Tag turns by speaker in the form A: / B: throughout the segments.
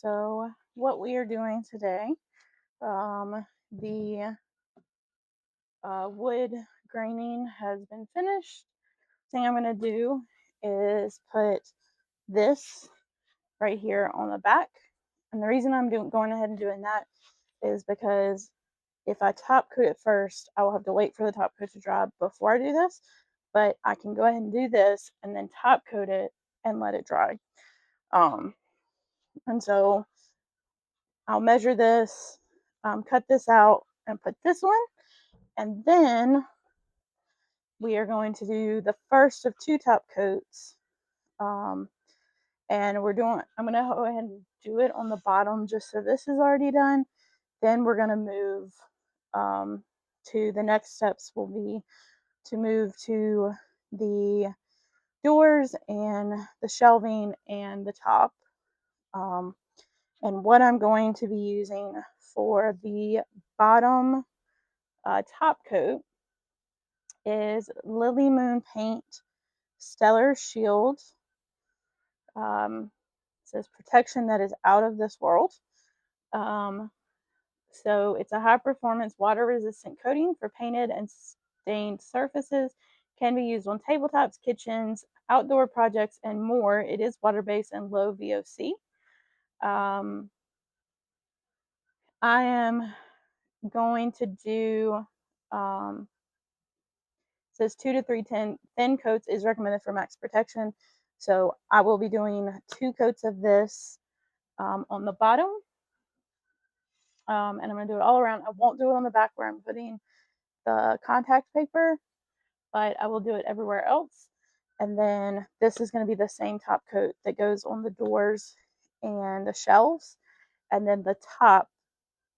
A: So what we are doing today, the wood graining has been finished. Thing I'm going to do is put this right here on the back. And the reason I'm going ahead and doing that is because if I top coat it first, I will have to wait for the top coat to dry before I do this. But I can go ahead and do this and then top coat it and let it dry. And so I'll measure this, cut this out, and put this one. And then we are going to do the first of two top coats. Um, and I'm going to go ahead and do it on the bottom just so this is already done. Then we're going to move to the next steps will be to move to the doors and the shelving and the top. And what I'm going to be using for the bottom top coat is Lily Moon Paint Stellar Shield. It says protection that is out of this world. So it's a high performance water resistant coating for painted and stained surfaces. Can be used on tabletops, kitchens, outdoor projects, and more. It is water based and low VOC. I am going to do says 2 to 3 thin coats is recommended for max protection. So I will be doing 2 coats of this on the bottom. And I'm going to do it all around. I won't do it on the back where I'm putting the contact paper, but I will do it everywhere else. And then this is going to be the same top coat that goes on the doors and the shelves. And then the top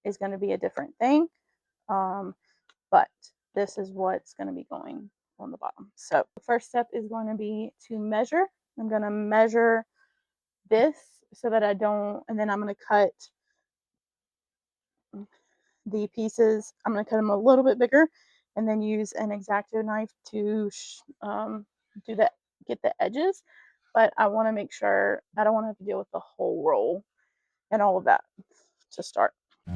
A: is going to be a different thing. But this is what's going to be going on the bottom. So the first step is going to be to measure. I'm going to measure this so that I don't, and then I'm going to cut the pieces. I'm going to cut them a little bit bigger and then use an X-Acto knife to do that, get the edges. But I want to make sure I don't want to have to deal with the whole roll and all of that to start. I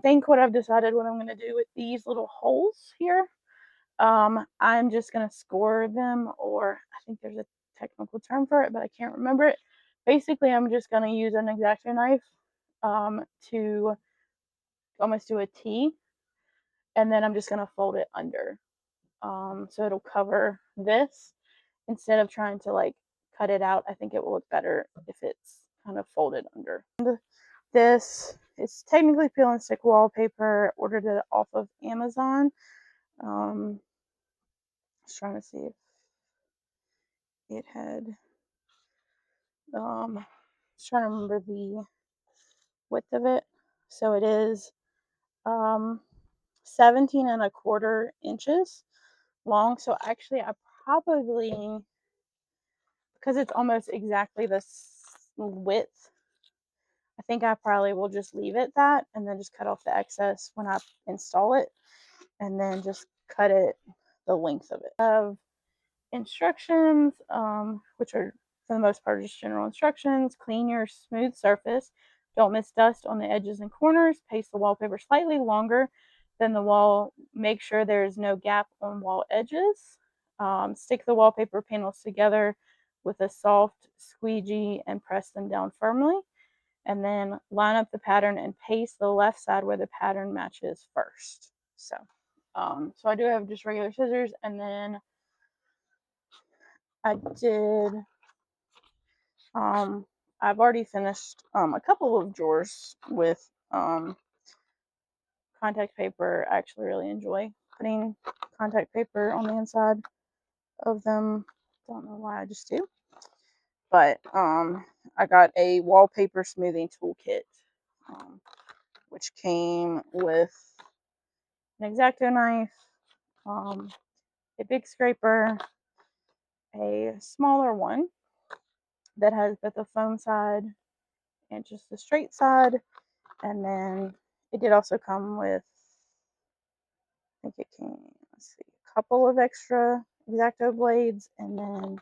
A: think what I've decided what I'm going to do with these little holes here, I'm just going to score them, or I think there's a technical term for it, but I can't remember it. Basically, I'm just going to use an X-Acto knife to almost do a T, and then I'm just going to fold it under. So it'll cover this instead of trying to like cut it out. I think it will look better if it's kind of folded under. This is technically peel and stick wallpaper. Ordered it off of Amazon. Just trying to see if it had. Just trying to remember the width of it. So it is 17 and a quarter inches long. So actually, I probably, because it's almost exactly the width, I think I probably will just leave it that and then just cut off the excess when I install it and then just cut it the length of it. I have instructions, which are for the most part just general instructions. Clean your smooth surface. Don't miss dust on the edges and corners. Paste the wallpaper slightly longer than the wall. Make sure there is no gap on wall edges. Stick the wallpaper panels together with a soft squeegee and press them down firmly. And then line up the pattern and paste the left side where the pattern matches first. So I do have just regular scissors, and then I did, I've already finished a couple of drawers with contact paper. I actually really enjoy putting contact paper on the inside of them. Don't know why, I just do. But I got a wallpaper smoothing toolkit, which came with an X-Acto knife, a big scraper, a smaller one that has both a foam side and just the straight side, and then It did also come with, I think it came, let's see, a couple of extra X-Acto blades, and then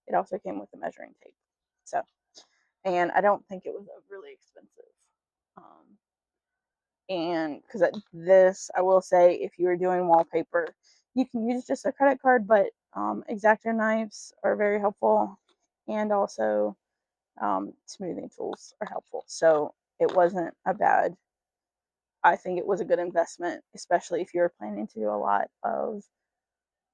A: it also came with the measuring tape. So, and I don't think it was really expensive. And because this, I will say, if you are doing wallpaper, you can use just a credit card, but X-Acto knives are very helpful, and also smoothing tools are helpful. So it wasn't a bad, I think it was a good investment, especially if you're planning to do a lot of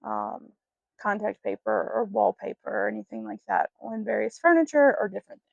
A: um, contact paper or wallpaper or anything like that on various furniture or different things.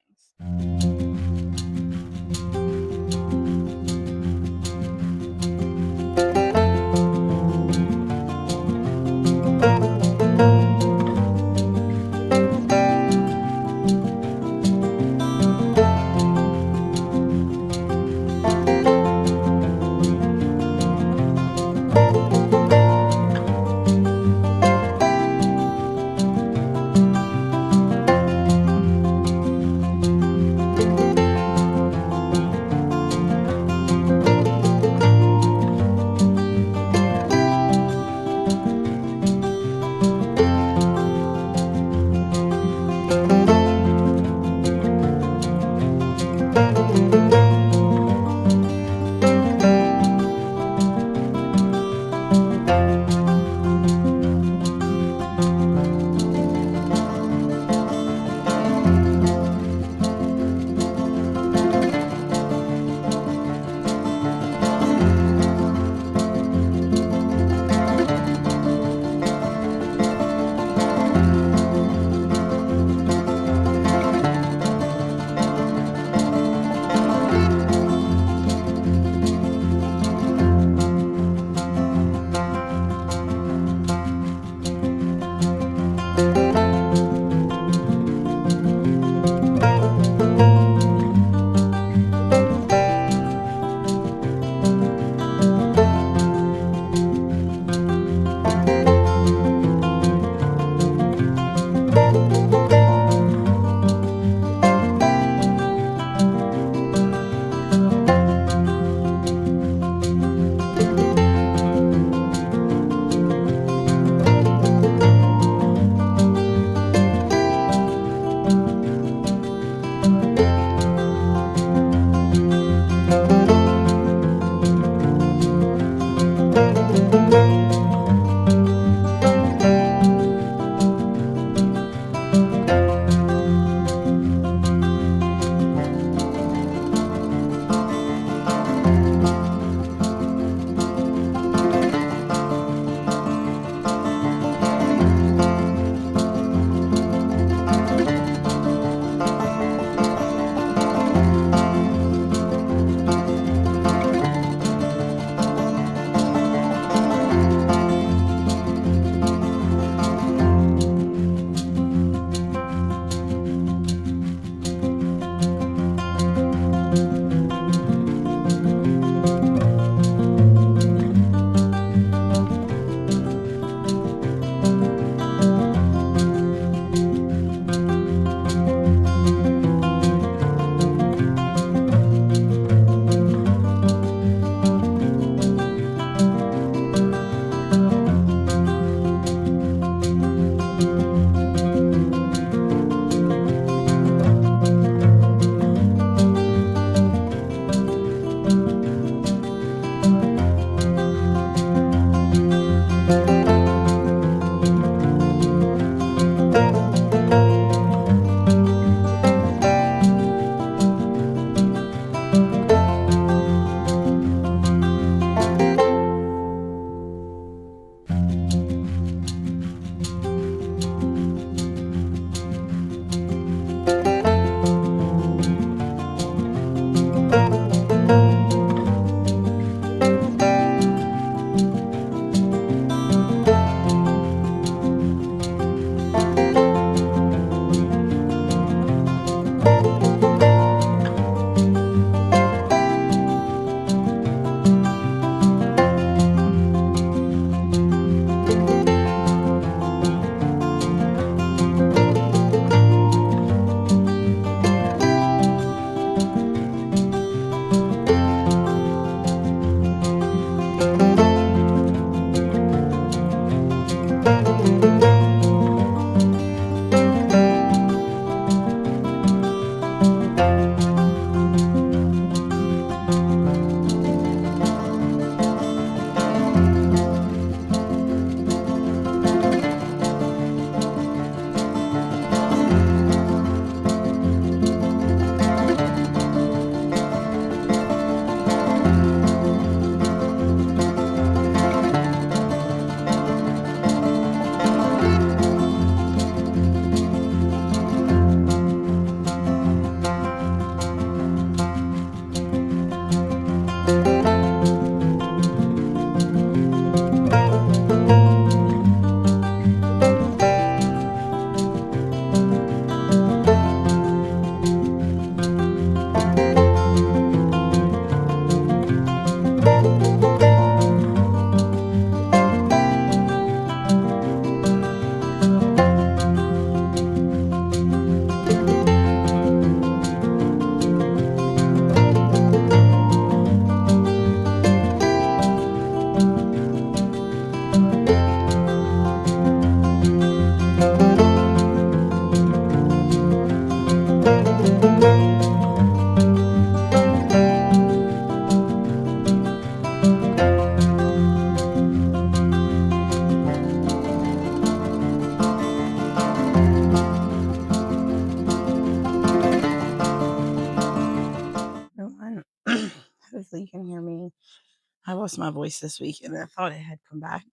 A: I lost my voice this week and I thought it had come back.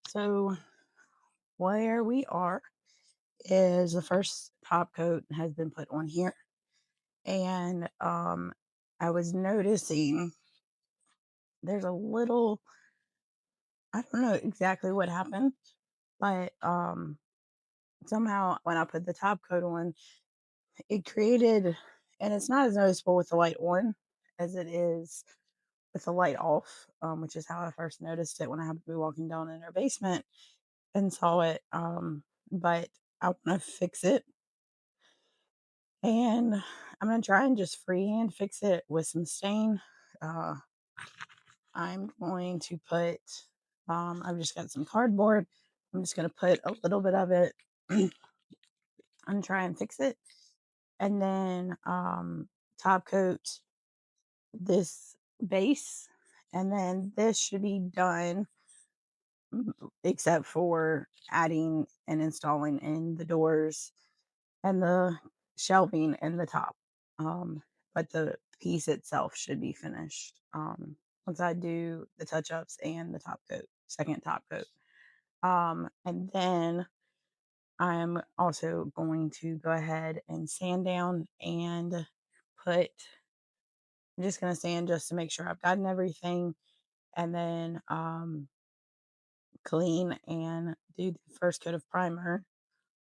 A: So where we are is the first top coat has been put on here. And I was noticing there's a little, I don't know exactly what happened, but somehow when I put the top coat on, it created, and it's not as noticeable with the light on as it is with the light off, which is how I first noticed it when I happened to be walking down in our basement and saw it. But I want to fix it, and I'm gonna try and just freehand fix it with some stain. I'm going to put. I've just got some cardboard. I'm just gonna put a little bit of it and try and fix it, and then top coat this base, and then this should be done except for adding and installing in the doors and the shelving in the top. But the piece itself should be finished once I do the touch ups and the top coat, second top coat. And then I'm also going to go ahead and sand down and put, I'm just going to sand just to make sure I've gotten everything, and then clean and do the first coat of primer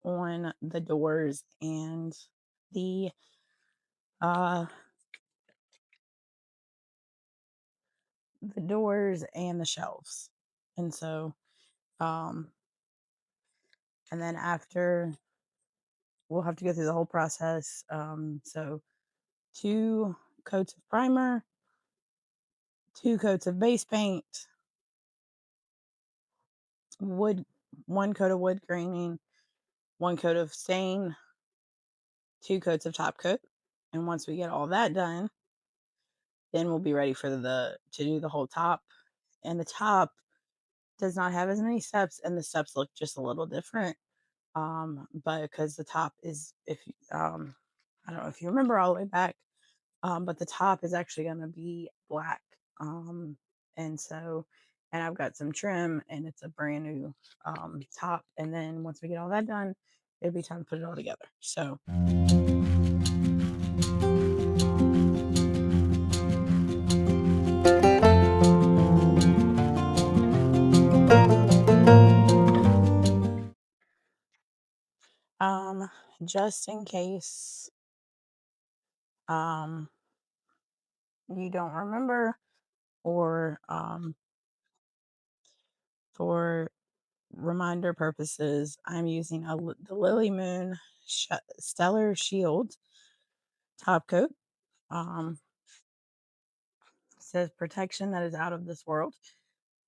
A: on the doors and the shelves. And so and then after, we'll have to go through the whole process. So 2 coats of primer, 2 coats of base paint, 1 coat of wood graining, 1 coat of stain, 2 coats of top coat. And once we get all that done, then we'll be ready for to do the whole top. And the top does not have as many steps, and the steps look just a little different. But because the top is, if I don't know if you remember all the way back, but the top is actually going to be black. And so, and I've got some trim, and it's a brand new top. And then once we get all that done, it'll be time to put it all together. So. Just in case you don't remember, or for reminder purposes, I'm using the Lily Moon Stellar Shield top coat. Says protection that is out of this world.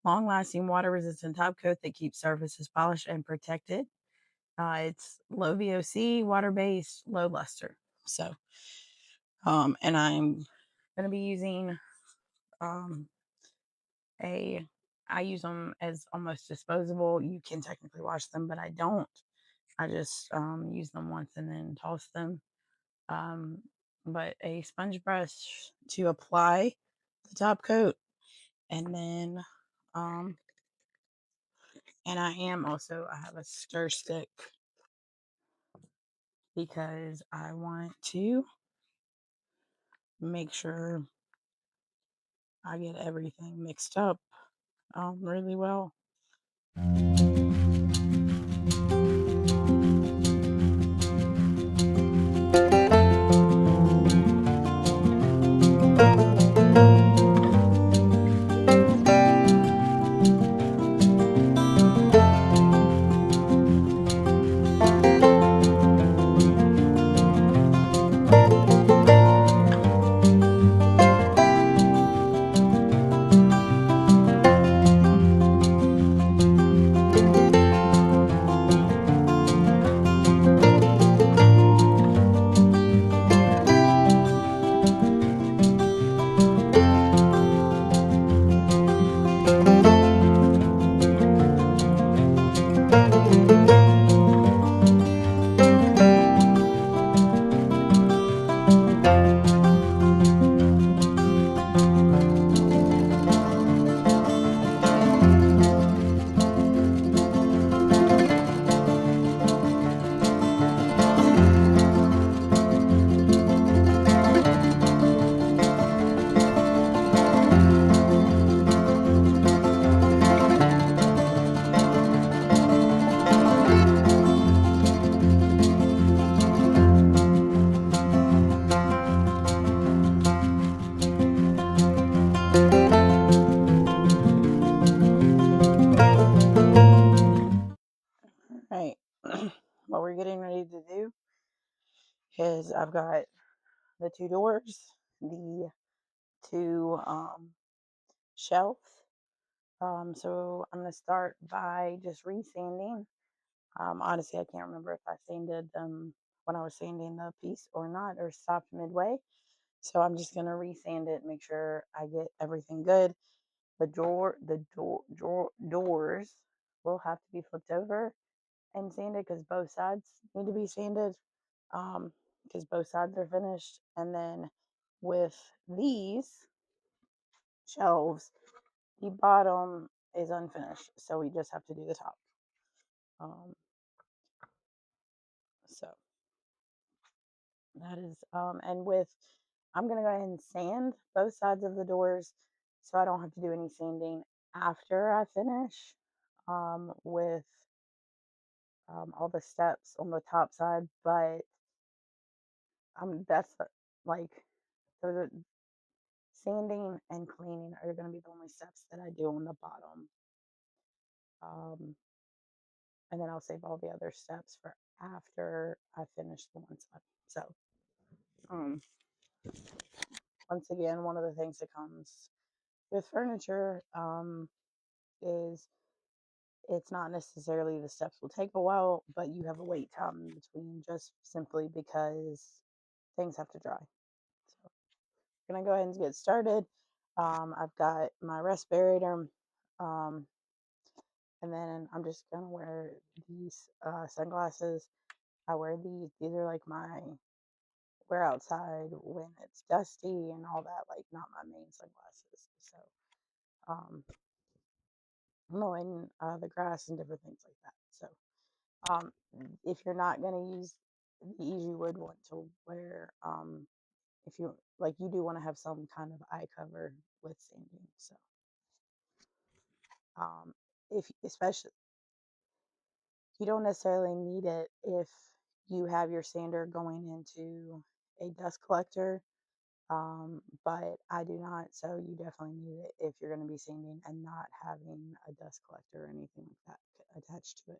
A: Long-lasting, water-resistant top coat that keeps surfaces polished and protected. It's low VOC, water-based, low luster. So, and I'm going to be using I use them as almost disposable. You can technically wash them, but I don't. I just use them once and then toss them. But a sponge brush to apply the top coat, and then and I have a stir stick because I want to make sure I get everything mixed up really well. is I've got the two doors, the two shelves. So I'm going to start by just resanding. Honestly, I can't remember if I sanded them when I was sanding the piece or not, or stopped midway. So I'm just going to resand it, make sure I get everything good. Doors will have to be flipped over and sanded because both sides need to be sanded, because both sides are finished. And then with these shelves, the bottom is unfinished, so we just have to do the top. So that is, and with, I'm gonna go ahead and sand both sides of the doors, so I don't have to do any sanding after I finish, with all the steps on the top side. But that's like, those are, sanding and cleaning are going to be the only steps that I do on the bottom. And then I'll save all the other steps for after I finish the one side. So, once again, one of the things that comes with furniture, is it's not necessarily the steps will take a while, but you have a wait time in between, just simply because things have to dry. So I'm gonna go ahead and get started. I've got my respirator, and then I'm just gonna wear these sunglasses. I wear these. These are like my wear outside when it's dusty and all that. Like, not my main sunglasses. So, mowing the grass and different things like that. So, if you're not gonna use these, you would want to wear, if you like, you do want to have some kind of eye cover with sanding. So, if especially, you don't necessarily need it if you have your sander going into a dust collector, but I do not, so you definitely need it if you're going to be sanding and not having a dust collector or anything like that attached to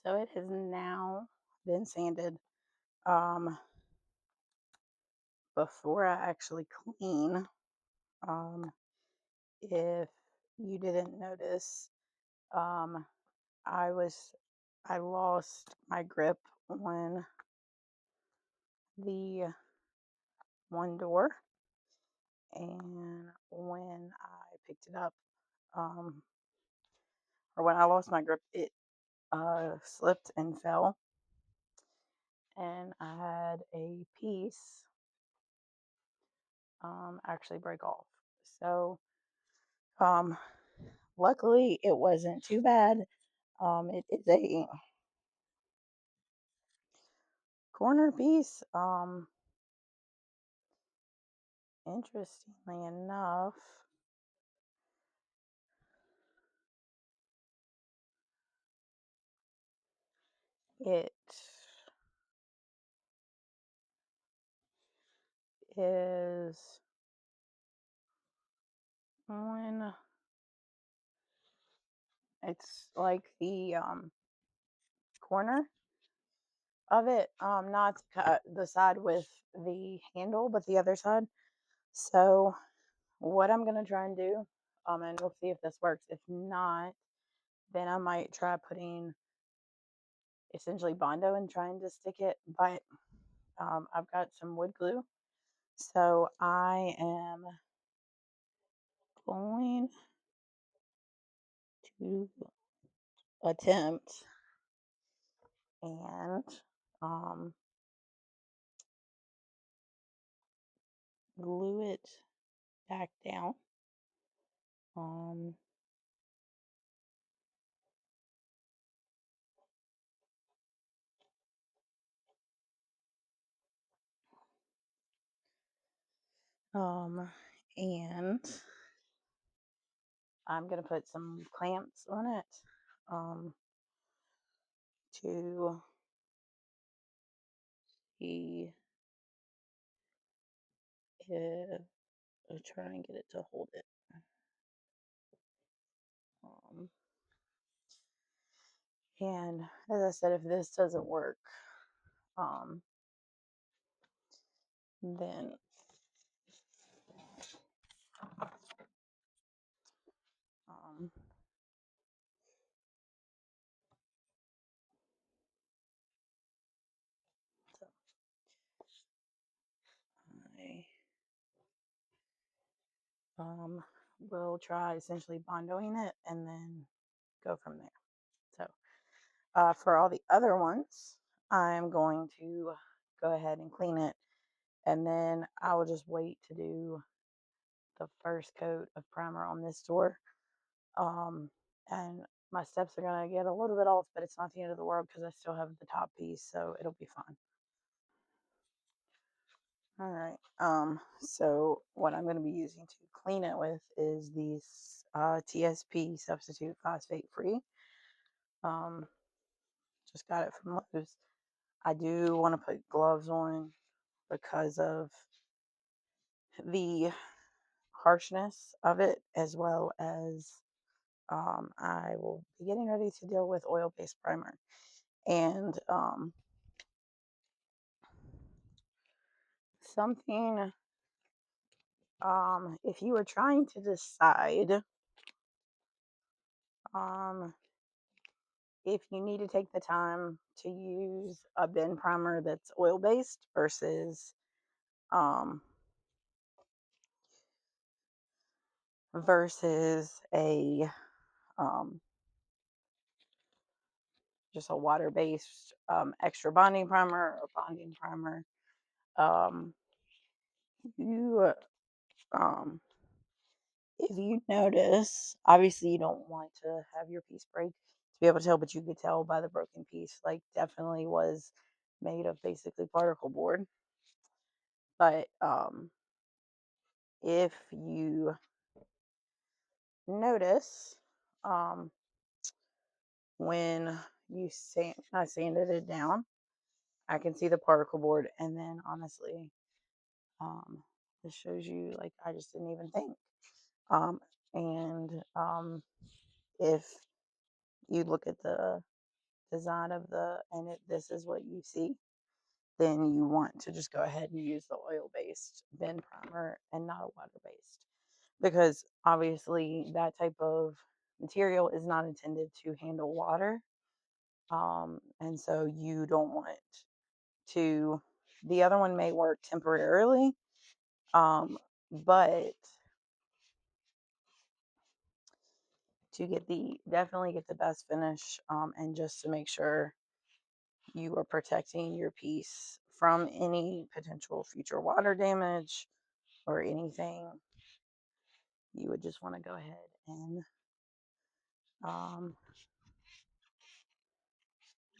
A: So it has now been sanded. Um, Before I actually clean, um, if you didn't notice, um, I was I lost my grip on the one door, and when I picked it up, um, or when I lost my grip, it slipped and fell, and I had a piece actually break off. So, um, luckily, it wasn't too bad. It is a corner piece. Interestingly enough, it is on. It's like the corner of it, not the side with the handle, but the other side. So what I'm gonna try and do, and we'll see if this works. If not, then I might try putting essentially Bondo and trying to stick it. But I've got some wood glue, so I am going to attempt and um, glue it back down. Um, and I'm gonna put some clamps on it to see if I'll try and get it to hold it. Um, and as I said, if this doesn't work, um, then um, so I will try essentially bondoing it and then go from there. So for all the other ones, I'm going to go ahead and clean it, and then I will just wait to do the first coat of primer on this door. And my steps are going to get a little bit off, but it's not the end of the world because I still have the top piece, so it'll be fine. All right. So what I'm going to be using to clean it with is these TSP substitute phosphate free. Um, just got it from Lowe's. I do want to put gloves on because of the harshness of it, as well as I will be getting ready to deal with oil-based primer. And something, if you were trying to decide if you need to take the time to use a bin primer that's oil-based versus um, a um, just a water-based extra bonding primer or bonding primer, um, you if you notice, obviously you don't want to have your piece break to be able to tell, but you could tell by the broken piece, like definitely was made of basically particle board. But if you notice, um, when I sanded it down, I can see the particle board, and then honestly, this shows you like I just didn't even think. And if you look at the design of this is what you see, then you want to just go ahead and use the oil-based Ben primer and not a water-based, because obviously that type of material is not intended to handle water. And so you don't want to, the other one may work temporarily, but to definitely get the best finish, and just to make sure you are protecting your piece from any potential future water damage or anything, you would just want to go ahead and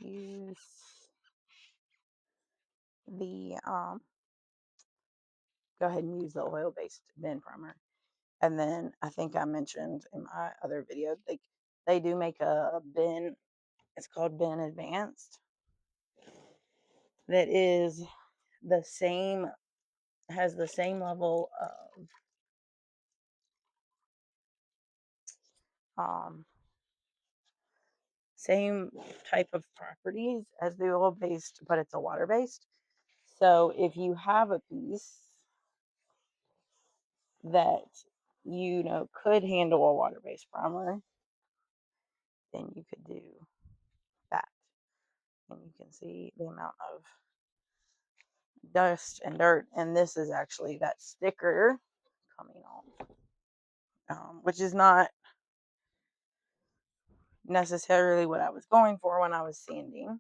A: use the go ahead and use the oil-based Ben primer. And then I think I mentioned in my other video, they do make a Ben, it's called Ben Advanced, that is the same, has the same level of same type of properties as the oil-based, but it's a water-based. So if you have a piece that could handle a water-based primer, then you could do that. And you can see the amount of dust and dirt, and this is actually that sticker coming off, which is not necessarily what I was going for when I was sanding,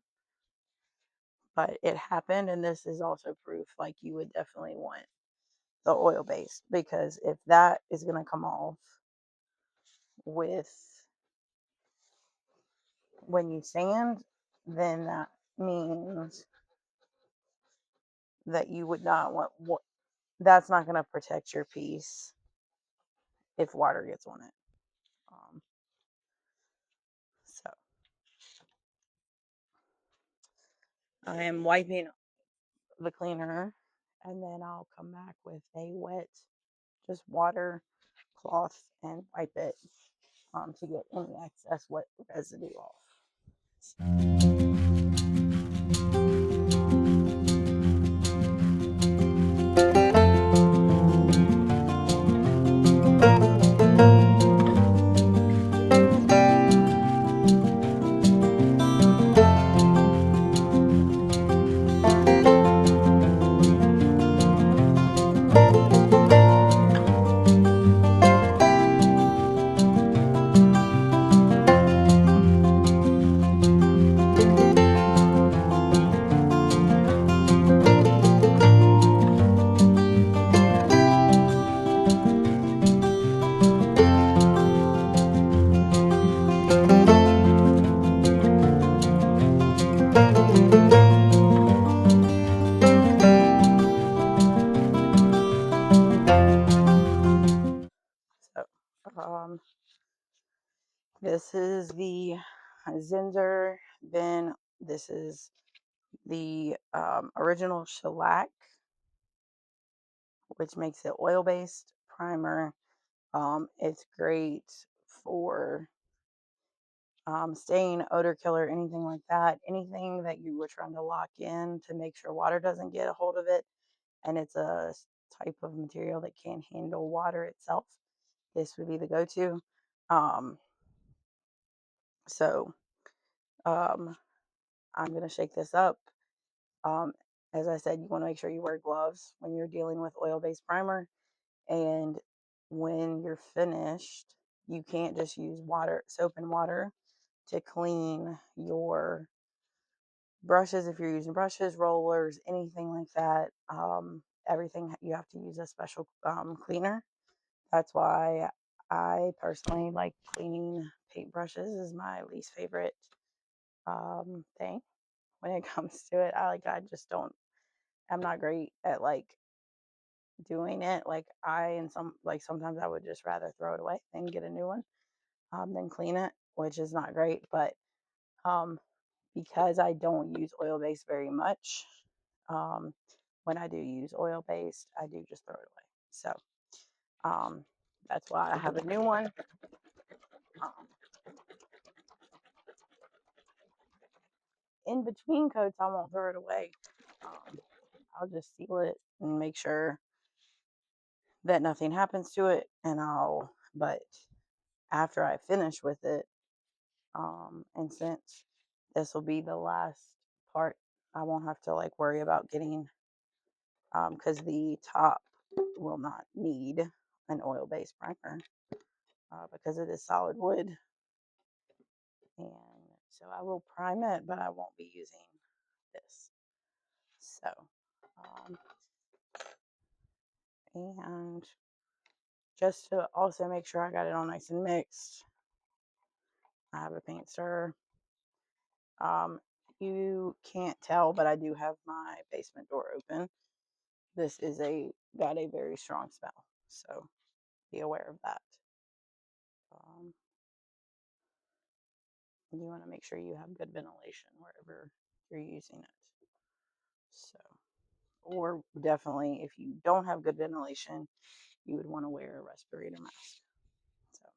A: but it happened. And this is also proof, like, you would definitely want the oil based, because if that is going to come off with when you sand, then that means that you would not want that's not going to protect your piece if water gets on it. So I am wiping the cleaner, and then I'll come back with a wet, just water cloth, and wipe it, to get any excess wet residue off. So, this is the Zinsser bin. This is the original shellac, which makes it oil-based primer. It's great for stain, odor killer, anything like that. Anything that you were trying to lock in to make sure water doesn't get a hold of it, and it's a type of material that can handle water itself, this would be the go-to. So I'm going to shake this up. As I said, you want to make sure you wear gloves when you're dealing with oil-based primer. And when you're finished, you can't just use soap and water to clean your brushes. If you're using brushes, rollers, anything like that, everything, you have to use a special cleaner. That's why I personally like cleaning paintbrushes is my least favorite thing when it comes to it. I just don't, I'm not great at doing it. Sometimes I would just rather throw it away and get a new one, than clean it, which is not great. But because I don't use oil based very much, when I do use oil based, I do just throw it away. So that's why I have a new one. Um, in between coats, I won't throw it away. I'll just seal it and make sure that nothing happens to it. But after I finish with it, and since this will be the last part, I won't have to like worry about getting, because the top will not need an oil-based primer, because it is solid wood. And so I will prime it, but I won't be using this. So, um, and just to also make sure I got it all nice and mixed, I have a paint stirrer. You can't tell, but I do have my basement door open. This is got a very strong smell, so be aware of that. You want to make sure you have good ventilation wherever you're using it. So, or definitely if you don't have good ventilation, you would want to wear a respirator mask. So,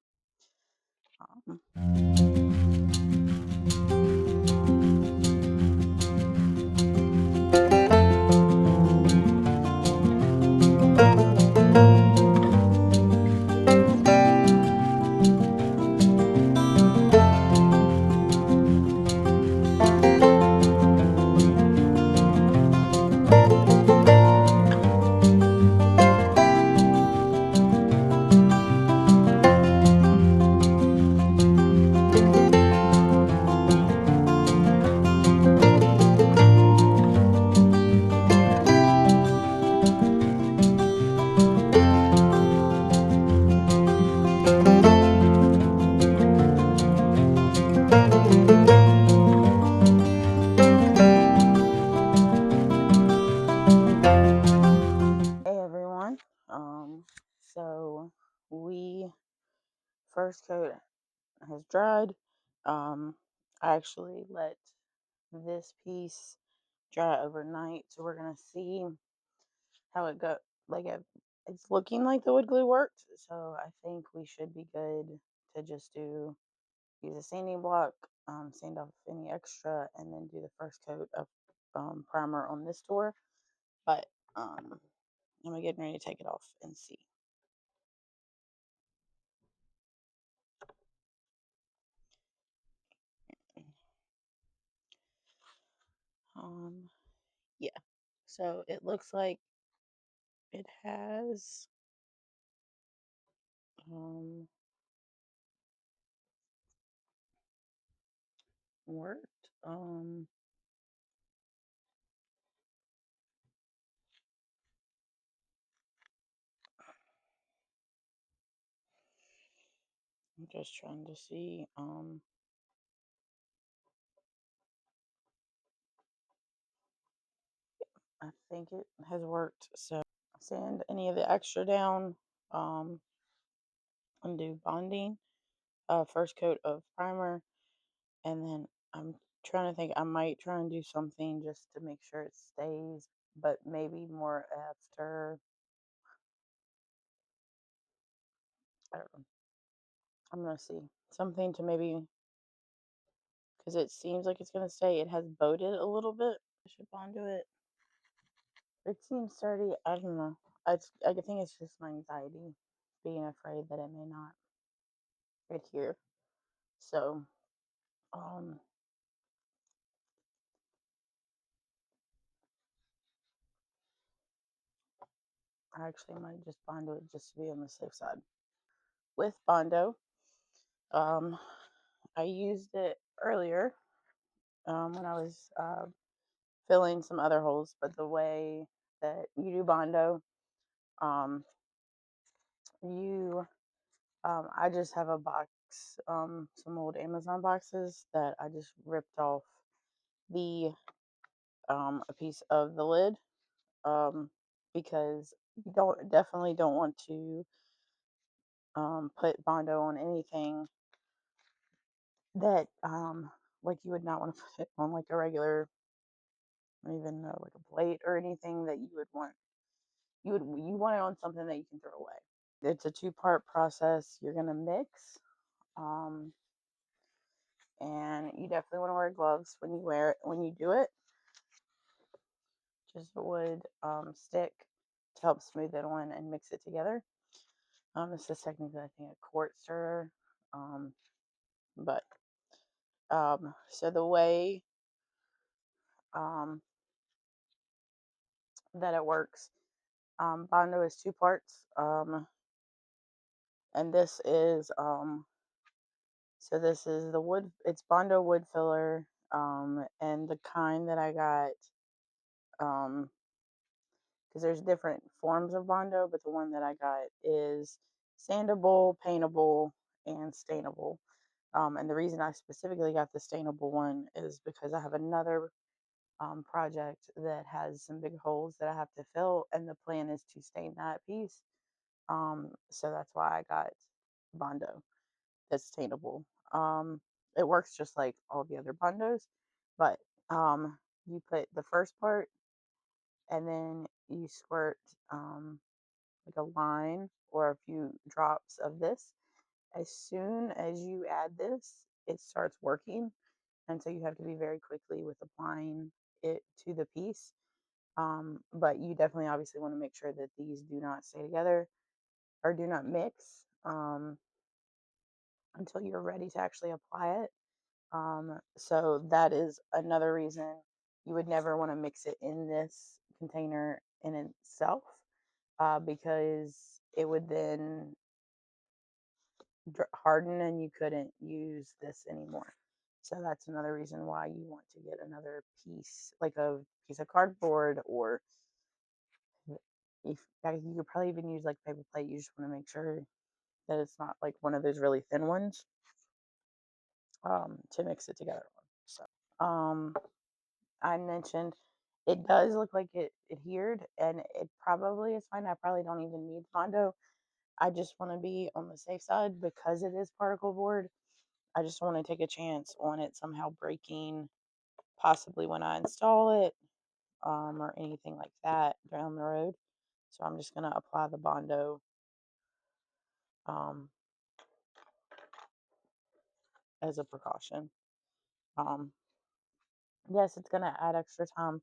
A: hey everyone. So we first coat has dried. I actually let this piece dry overnight, so we're gonna see how it go. Like it's looking like the wood glue worked, so I think we should be good to just use a sanding block, sand off any extra, and then do the first coat of primer on this door. But I'm getting ready to take it off and see. Yeah. So it looks like it has worked. I'm just trying to see. I think it has worked. So sand any of the extra down, and do bonding. First coat of primer, and then I'm trying to think. I might try and do something just to make sure it stays, but maybe more after. I don't know. I'm gonna see something to maybe, because it seems like it's gonna stay. It has bowed it a little bit. I should bond to it. It seems sturdy. I don't know. I think it's just my anxiety, being afraid that it may not adhere. So, um, I actually might just Bondo it just to be on the safe side. With Bondo, um, I used it earlier, when I was filling some other holes, but the way that you do Bondo, um, you I just have a box, some old Amazon boxes that I just ripped off the a piece of the lid, because you definitely don't want to put Bondo on anything that like you would not want to put it on like a regular, even like a plate or anything that you would want. You want it on something that you can throw away. It's a two-part process. You're gonna mix, um, and you definitely want to wear gloves when you wear it when you do it. Just a wood stick to help smooth it on and mix it together. This is technically, I think, a quart stirrer, but so the way um, that it works, Bondo is two parts, and this is so this is the wood. It's Bondo wood filler, and the kind that I got, because there's different forms of Bondo, but the one that I got is sandable, paintable, and stainable. And the reason I specifically got the stainable one is because I have another project that has some big holes that I have to fill, and the plan is to stain that piece. So that's why I got Bondo that's stainable. Um, it works just like all the other Bondos, but you put the first part and then you squirt like a line or a few drops of this. As soon as you add this, it starts working. And so you have to be very quickly with applying it to the piece. But you definitely obviously want to make sure that these do not stay together or do not mix until you're ready to actually apply it. So that is another reason you would never want to mix it in this container in itself, because it would then harden and you couldn't use this anymore. So that's another reason why you want to get another piece, like a piece of cardboard, or if you could probably even use like paper plate. You just want to make sure that it's not like one of those really thin ones, to mix it together on. So I mentioned it does look like it adhered, and it probably is fine. I probably don't even need Bondo. I just want to be on the safe side because it is particle board. I just want to take a chance on it somehow breaking, possibly when I install it, or anything like that down the road. So I'm just going to apply the Bondo um, as a precaution. Um, yes, it's going to add extra time,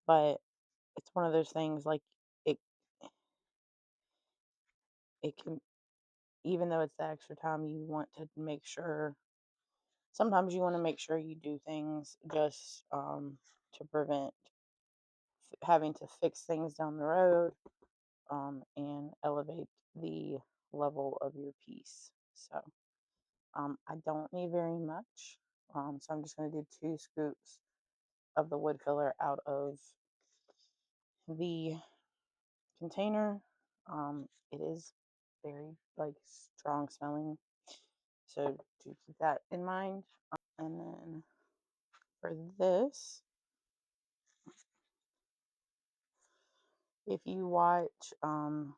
A: but it's one of those things like it it can, even though it's the extra time, you want to make sure, sometimes you want to make sure you do things just to prevent having to fix things down the road, and elevate the level of your piece. So I don't need very much. So I'm just going to do 2 scoops of the wood filler out of the container. It is very like strong smelling, so do keep that in mind. And then for this, if you watch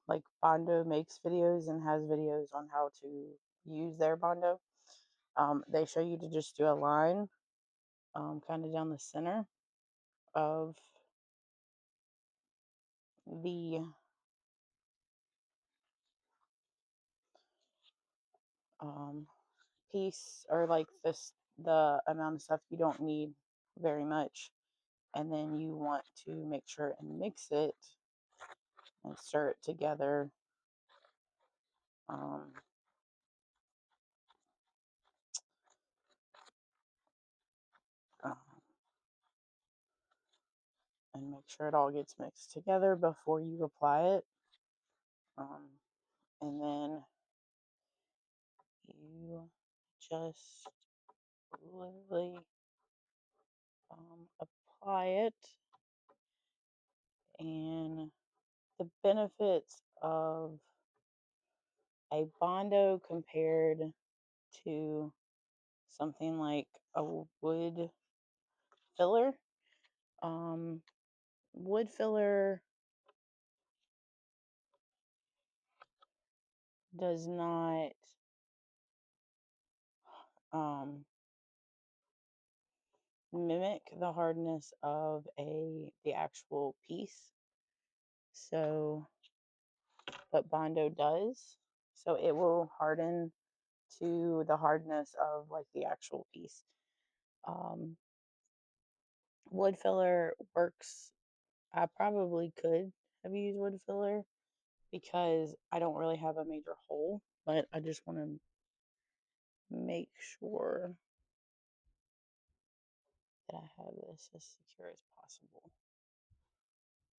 A: like Bondo makes videos and has videos on how to use their Bondo, they show you to just do a line kind of down the center of the um, piece, or like this, the amount of stuff you don't need very much, and then you want to make sure and mix it and stir it together, um, uh, and make sure it all gets mixed together before you apply it, um, and then you just literally apply it. And the benefits of a Bondo compared to something like a wood filler. Um, Wood filler does not um, mimic the hardness of the actual piece. So, but Bondo does. So it will harden to the hardness of like the actual piece. Um, Wood filler works. I probably could have used wood filler because I don't really have a major hole, but I just want to make sure that I have this as secure as possible.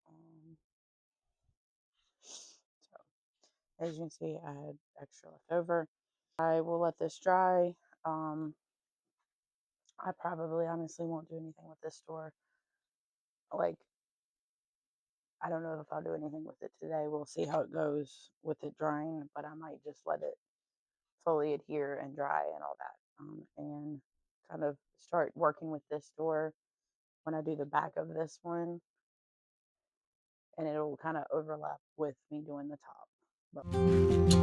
A: Um, so as you can see, I had extra left over. I will let this dry. Um, I probably honestly won't do anything with this door. Like, I don't know if I'll do anything with it today. We'll see how it goes with it drying, but I might just let it fully adhere and dry and all that. And kind of start working with this door when I do the back of this one, and it'll kind of overlap with me doing the top. But